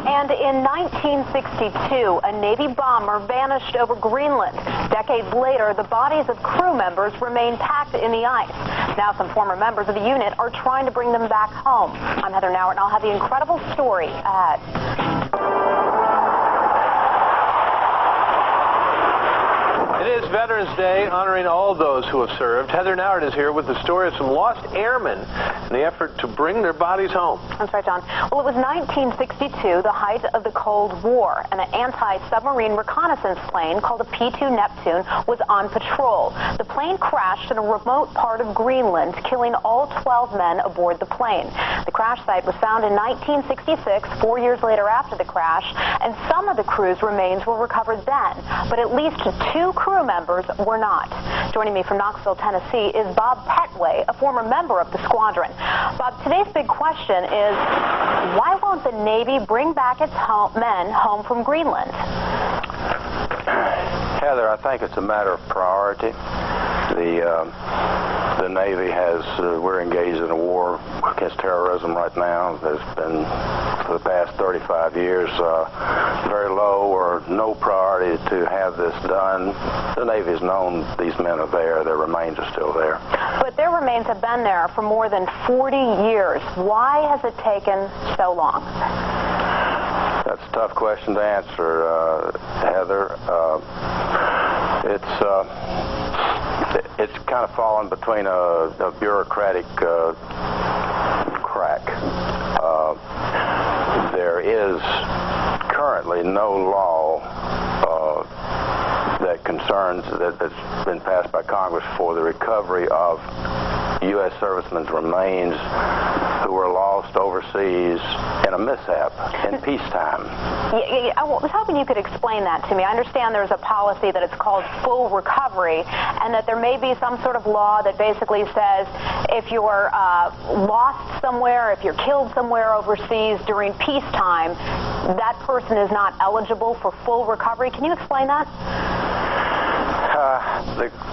And in 1962, a Navy bomber vanished over Greenland. Decades later, the bodies of crew members remain packed in the ice. Now some former members of the unit are trying to bring them back home. I'm Heather Nauert, and I'll have the incredible story ahead. It is Veterans Day, honoring all those who have served. Heather Nauert is here with the story of some lost airmen in the effort to bring their bodies home. That's right, John. Well, it was 1962, the height of the Cold War, and an anti-submarine reconnaissance plane called a P-2 Neptune was on patrol. The plane crashed in a remote part of Greenland, killing all 12 men aboard the plane. The crash site was found in 1966, 4 years later after the crash, and some of the crew's remains were recovered then, but at least 2 crew members were not. Joining me from Knoxville, Tennessee is Bob Petway, a former member of the squadron. Bob, today's big question is, why won't the Navy bring back its men home from Greenland? Heather, I think it's a matter of priority. The Navy we're engaged in a war against terrorism right now. There's been, for the past 35 years, very low or no priority to have this done. The Navy's known these men are there. Their remains are still there. But their remains have been there for more than 40 years. Why has it taken so long? That's a tough question to answer, Heather. It's kind of fallen between a bureaucratic crack. There is currently no law that's been passed by Congress for the recovery of U.S. servicemen's remains who were lost overseas in a mishap in peacetime. I was hoping you could explain that to me. I understand there's a policy that it's called full recovery, and that there may be some sort of law that basically says if you're lost somewhere, if you're killed somewhere overseas during peacetime, that person is not eligible for full recovery. Can you explain that?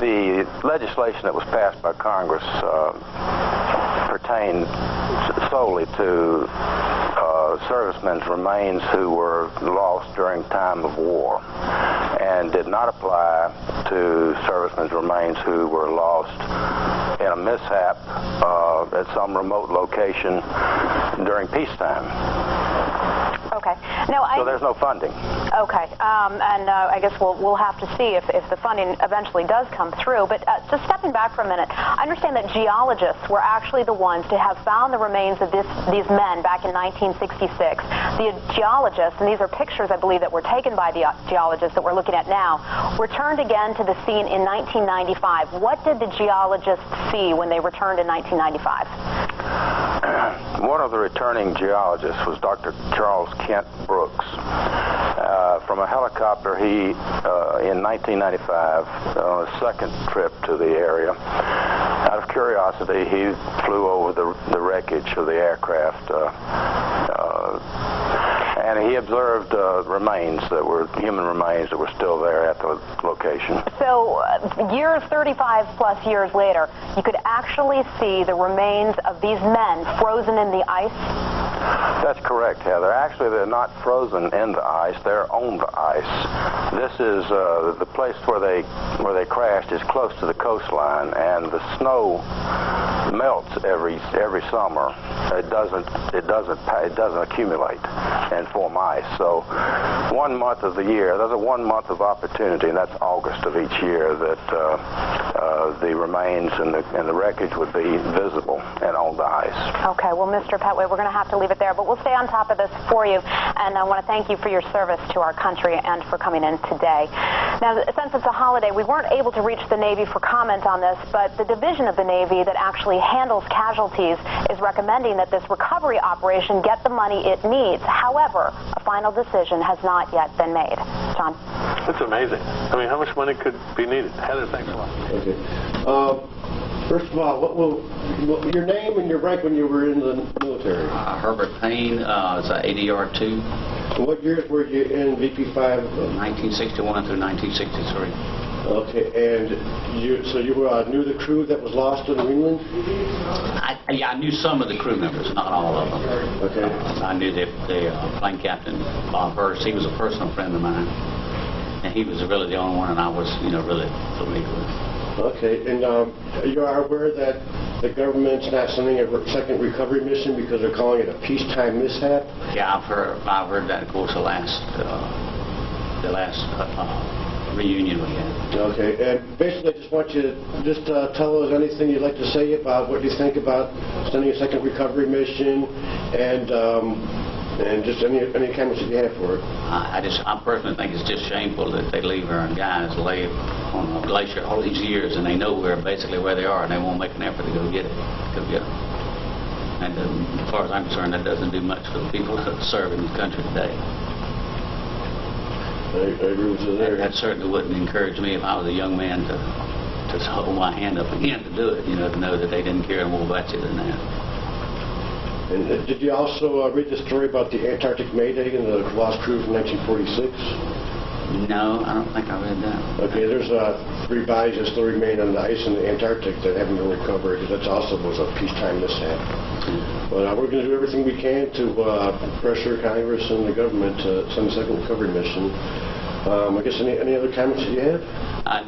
The legislation that was passed by Congress pertained solely to servicemen's remains who were lost during time of war, and did not apply to servicemen's remains who were lost in a mishap at some remote location during peacetime. Okay. So there's no funding. Okay. I guess we'll have to see if the funding eventually does come through. But just stepping back for a minute, I understand that geologists were actually the ones to have found the remains of these men back in 1966. The geologists, and these are pictures, I believe, that were taken by the geologists that we're looking at now, returned again to the scene in 1995. What did the geologists see when they returned in 1995? One of the returning geologists was Dr. Charles Kent Brooks. From a helicopter, he, in 1995, on his second trip to the area, out of curiosity, he flew over the wreckage of the aircraft, and he observed human remains that were still there at the location. So 35 plus years later, you could actually see the remains of these men frozen in the ice? That's correct, Heather. Actually, they're not frozen in the ice. They're on the ice. This is the place where they crashed is close to the coastline, and the snow melts every summer. It doesn't accumulate and form ice. So 1 month of the year, there's a 1 month of opportunity, and that's August of each year, that the remains and the wreckage would be visible and on the ice. Okay, well, Mr. Petway, we're going to have to leave it there, but we'll stay on top of this for you, and I want to thank you for your service to our country and for coming in today. Now, since it's a holiday, we weren't able to reach the Navy for comment on this, but the division of the Navy that actually handles casualties is recommending that this recovery operation get the money it needs. However, a final decision has not yet been made. John? That's amazing. I mean, how much money could be needed? Heather, thanks a lot. Okay. First of all, what your name and your rank when you were in the military? Herbert Payne, is ADR 2. What years were you in vp-5? 1961 through 1963. Okay, and so you knew the crew that was lost in Greenland? Yeah, I knew some of the crew members, not all of them. Okay. I knew the plane captain, Bob Hurst. He was a personal friend of mine, and he was really the only one that I was, really familiar with. Okay, and you are aware that the government's not sending a second recovery mission because they're calling it a peacetime mishap? Yeah, I've heard that. Of course, the last reunion we had. Okay, and basically, I just want you to just tell us anything you'd like to say about what you think about sending a second recovery mission, and just any comments that you have for it. I personally think it's just shameful that they leave our guys lay on a glacier all these years, and they know basically where they are, and they won't make an effort to go get them. And as far as I'm concerned, that doesn't do much for the people that serve in this country today. I agree with you there. That certainly wouldn't encourage me if I was a young man to hold my hand up again to do it, to know that they didn't care more about you than that. And did you also read the story about the Antarctic Mayday and the lost crew from 1946? No, I don't think I read that. Okay, there's 3 bodies that still remain on the ice in the Antarctic that haven't been recovered, because that also was a peacetime mishap. But we're going to do everything we can to pressure Congress and the government to send a second recovery mission. I guess any other comments that you have?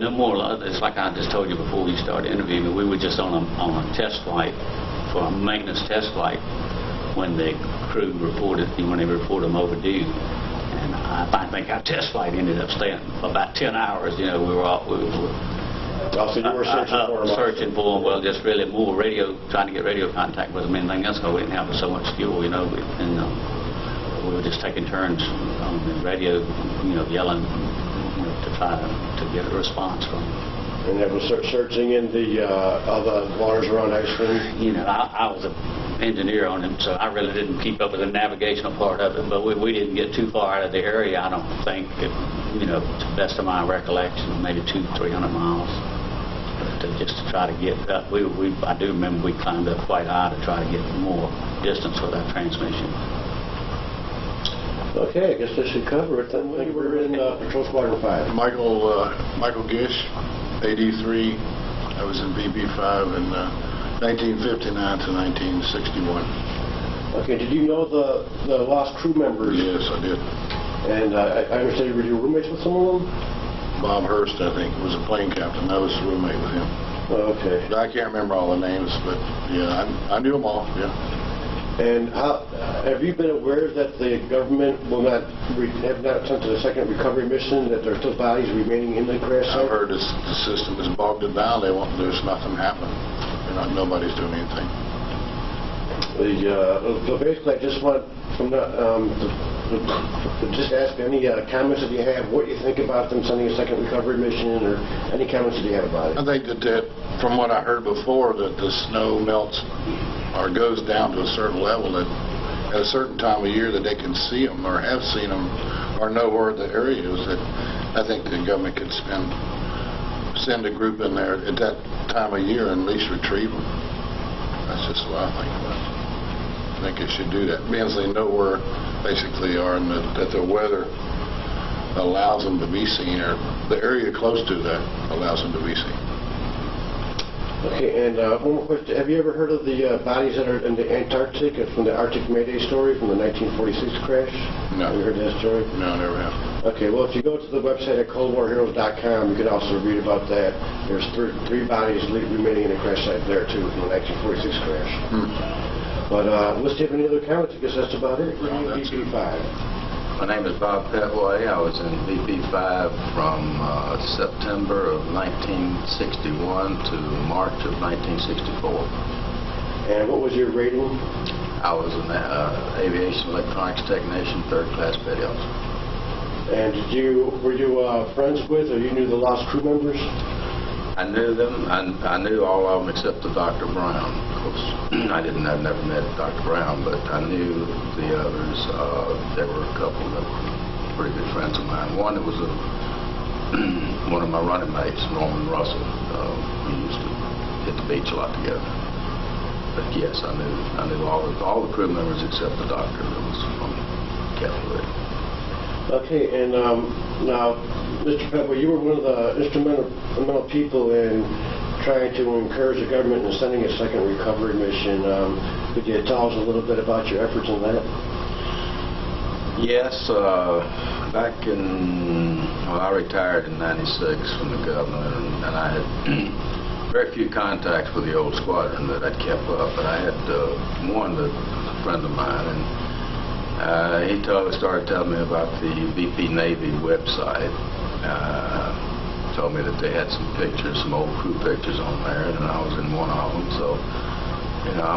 No more. It's like I just told you before we started interviewing. We were just on a test flight, for a maintenance test flight, when the crew reported them overdue. And I think our test flight ended up staying about 10 hours. We were Also, you were searching for them. Well, just really more trying to get radio contact with them. Anything else, because we didn't have so much fuel, and we were just taking turns on the radio, yelling, to try to get a response from them. And that was searching in the other waters around Iceland? I was an engineer on them, so I really didn't keep up with the navigational part of it, but we didn't get too far out of the area, I don't think, to the best of my recollection, maybe 200-300 miles. Just to try to get up. I do remember we climbed up quite high to try to get more distance with that transmission. Okay, I guess that should cover it then. We were in Patrol Squadron 5. Michael Gish, AD3. I was in vp-5 in 1959 to 1961. Okay, did you know the lost crew members? Yes, I did. And I understand you were your roommates with some of them? Bob Hurst, I think, was a plane captain. I was a roommate with him. Okay. I can't remember all the names, but yeah, I knew them all, yeah. And have you been aware that the government have not sent a second recovery mission, that there are still bodies remaining in the crash site? I've heard the system is bogged down. There's nothing happening. Nobody's doing anything. So basically, I just want just ask any comments that you have, what you think about them sending a second recovery mission, or any comments that you have about it. I think that from what I heard before, that the snow melts or goes down to a certain level, that at a certain time of year that they can see them or have seen them or know where the area is, that I think the government could send a group in there at that time of year and at least retrieve them. That's just what I think about it. I think it should do that, because they know where basically are, and that the weather allows them to be seen, or the area close to that allows them to be seen. Okay, and one more question. Have you ever heard of the bodies that are in the Antarctic from the Arctic Mayday story from the 1946 crash? No. Have you heard that story? No, I never have. Okay, well, if you go to the website at coldwarheroes.com, you can also read about that. There's 3 bodies remaining in the crash site there, too, from the 1946 crash. But let's see if any other comments. I guess that's about it. vp-5. My name is Bob Petway. I was in vp-5 from September of 1961 to March of 1964. And what was your rating? I was an aviation electronics technician, 3rd class petty officer. And were you friends with, or you knew the lost crew members? I knew them. I knew all of them except the Dr. Brown. Of course, I've never met Dr. Brown, but I knew the others. There were a couple that were pretty good friends of mine. One that was one of my running mates, Norman Russell. We used to hit the beach a lot together. But yes, I knew all the crew members except the doctor that was from Cavalry. Okay, and now, Mr. Pepper, you were one of the instrumental people in trying to encourage the government in sending a second recovery mission. Could you tell us a little bit about your efforts in that? Yes, back in, well, I retired in '96 from the government, and I had very few contacts with the old squadron that I'd kept up, but I had one that was a friend of mine, and he started telling me about the VP Navy website. Told me that they had some pictures, some old crew pictures on there, and I was in one of them. So, you know, I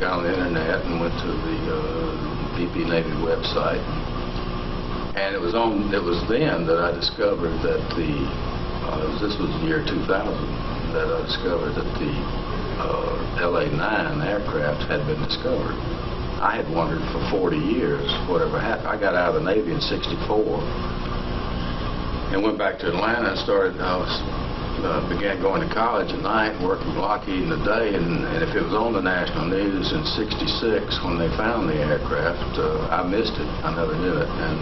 got on the internet and went to the VP Navy website, and it was then that I discovered that this was the year 2000, that I discovered that the LA-9 aircraft had been discovered. I had wondered for 40 years whatever happened. I got out of the Navy in '64 and went back to Atlanta and began going to college at night and working Lockheed in the day, and if it was on the national news in '66 when they found the aircraft, I missed it. I never knew it, and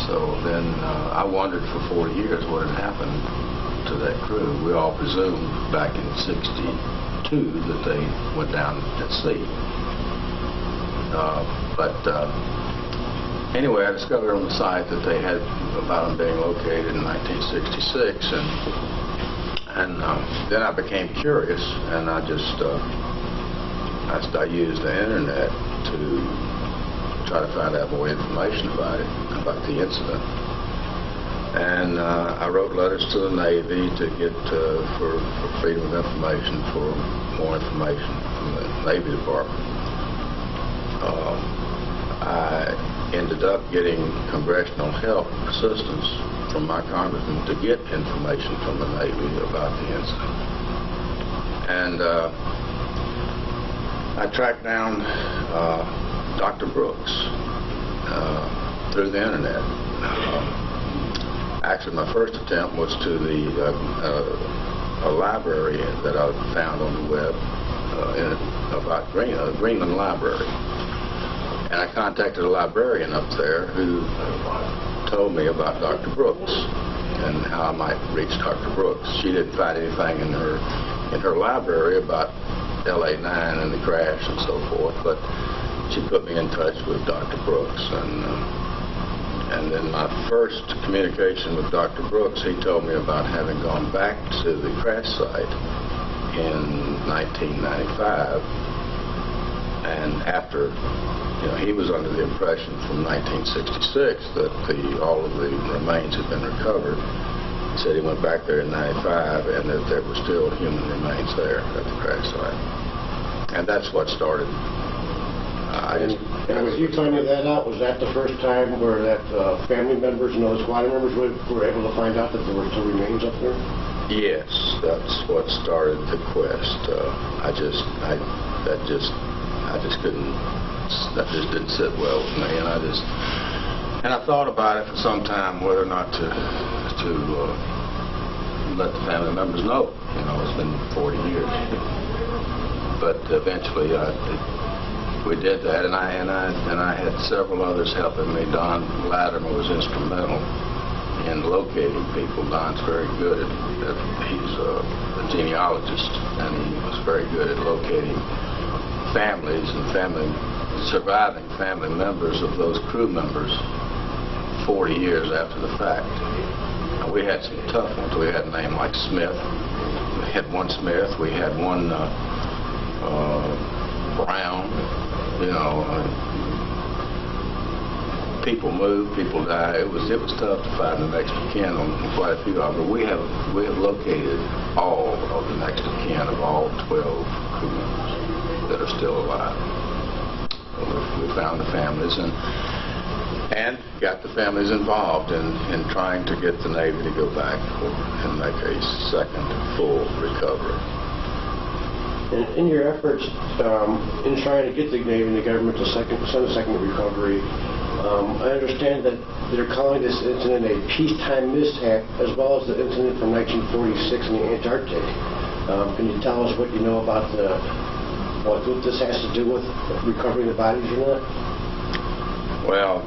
so then I wondered for 40 years what had happened to that crew. We all presumed back in '62 that they went down at sea. Anyway, I discovered on the site that they had about them being located in 1966, and then I became curious, and I used the internet to try to find out more information about it, about the incident. And I wrote letters to the Navy to get for freedom of information, for more information from the Navy Department. I ended up getting congressional help, assistance from my congressman to get information from the Navy about the incident. And I tracked down Dr. Brooks through the internet. Actually, my first attempt was to a library that I found on the web about Greenland Library. And I contacted a librarian up there who told me about Dr. Brooks and how I might reach Dr. Brooks. She didn't find anything in her library about LA-9 and the crash and so forth, but she put me in touch with Dr. Brooks. And then my first communication with Dr. Brooks, he told me about having gone back to the crash site in 1995, and after, he was under the impression from 1966 that all of the remains had been recovered. He said he went back there in '95 and that there were still human remains there at the crash site. And that's what started. And was you finding that out? Was that the first time where that family members and those squadron members were able to find out that there were still remains up there? Yes, that's what started the quest. That just didn't sit well with me, and I thought about it for some time whether or not to let the family members know. It's been 40 years, but eventually we did that, and I had several others helping me. Don Latimer was instrumental in locating people. Don's very good he's a genealogist, and he was very good at locating families and surviving family members of those crew members 40 years after the fact. Now, we had some tough ones. We had a name like Smith. We had one Smith. We had one Brown. People moved, people died. It was tough to find the next of kin on quite a few of them. We have located all of the next of kin of all 12 crew members that are still alive. We found the families and got the families involved in trying to get the Navy to go back and make a second full recovery. In your efforts in trying to get the Navy and the government to send a second recovery, I understand that they're calling this incident a peacetime mishap, as well as the incident from 1946 in the Antarctic. Can you tell us what you know about what this has to do with recovering the bodies or not? Well,